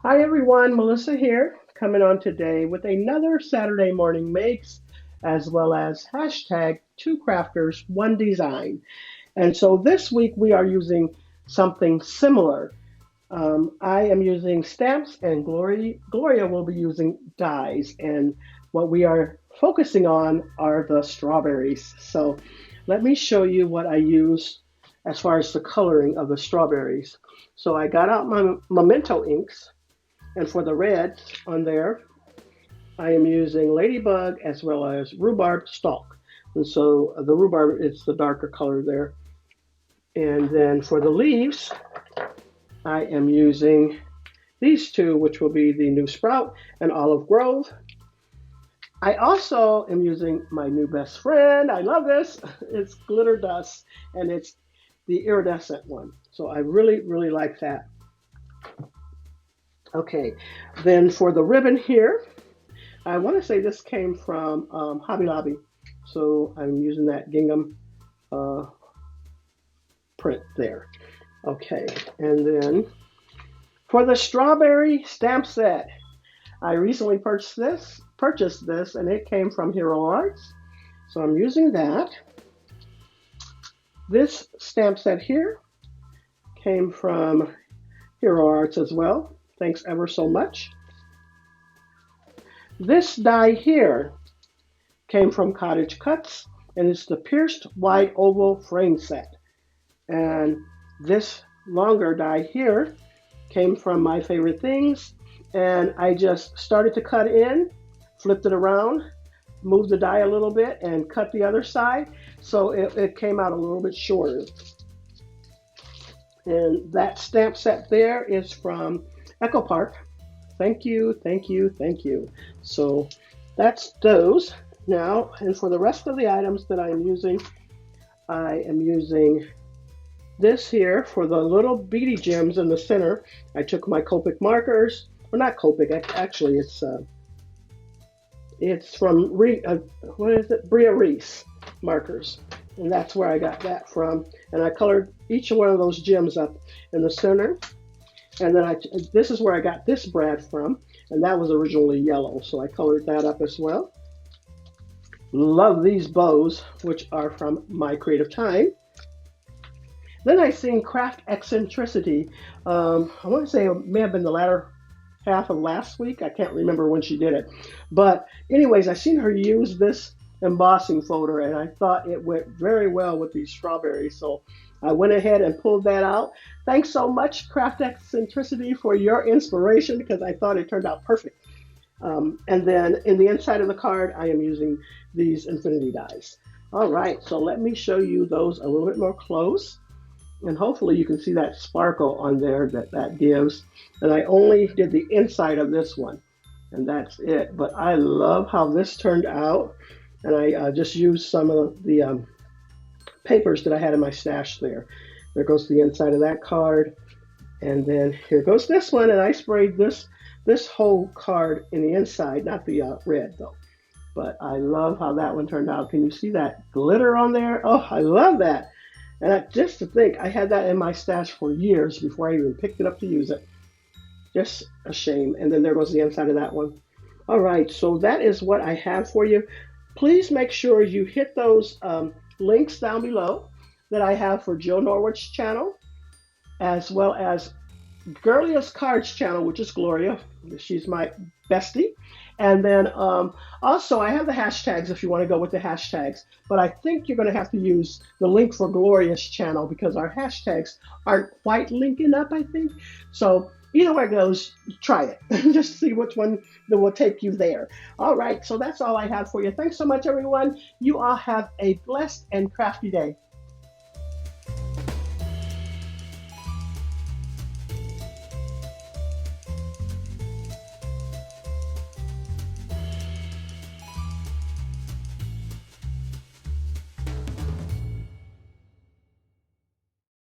Hi everyone, Melissa here, coming on today with another Saturday morning makes, as well as hashtag two crafters, one design. And so this week we are using something similar. I am using stamps and Gloria will be using dies. And what we are focusing on are the strawberries. So let me show you what I use as far as the coloring of the strawberries. So I got out my Memento inks, and for the red on there, I am using Ladybug as well as Rhubarb Stalk. And so the rhubarb is the darker color there. And then for the leaves, I am using these two, which will be the New Sprout and Olive Grove. I also am using my new best friend. I love this. It's Glitter Dust, and it's the iridescent one. So I really, really like that. Okay, then for the ribbon here, I want to say this came from Hobby Lobby. So I'm using that gingham uh, print there. Okay, and then for the strawberry stamp set, I recently purchased this, and it came from Hero Arts. So I'm using that. This stamp set here came from Hero Arts as well. Thanks ever so much. This die here came from Cottage Cuts, and it's the pierced wide oval frame set. And this longer die here came from My Favorite Things, and I just started to cut in, flipped it around, moved the die a little bit, and cut the other side, so it came out a little bit shorter. And that stamp set there is from Echo Park. Thank you, thank you, thank you. So that's those. Now, and for the rest of the items that I'm using, I am using this here for the little beady gems in the center. I took my Copic markers, or not Copic, actually it's from what is it? Bria Reese markers, and that's where I got that from. And I colored each one of those gems up in the center. And then this is where I got this brad from, and that was originally yellow, so I colored that up as well. Love these bows, which are from My Creative Time. Then I seen Craft Eccentricity. I want to say it may have been the latter half of last week. I can't remember when she did it. But anyways, I seen her use this embossing folder, and I thought it went very well with these strawberries. So I went ahead and pulled that out. Thanks so much, Craft Eccentricity, for your inspiration, because I thought it turned out perfect. And then in the inside of the card, I am using these infinity dies. All right, so let me show you those a little bit more close. And hopefully you can see that sparkle on there that gives. And I only did the inside of this one, and that's it. But I love how this turned out. And I just used some of the papers that I had in my stash there. There goes the inside of that card. And then here goes this one. And I sprayed this whole card in the inside, not the red though. But I love how that one turned out. Can you see that glitter on there? Oh, I love that. And just to think, I had that in my stash for years before I even picked it up to use it. Just a shame. And then there goes the inside of that one. All right, so that is what I have for you. Please make sure you hit those links down below that I have for Jill Norwood's channel, as well as Girliest Cards channel, which is Gloria. She's my bestie. And then also I have the hashtags if you want to go with the hashtags. But I think you're going to have to use the link for Gloria's channel because our hashtags aren't quite linking up, I think. So either way it goes, try it. Just see which one that will take you there. All right, so that's all I have for you. Thanks so much, everyone. You all have a blessed and crafty day.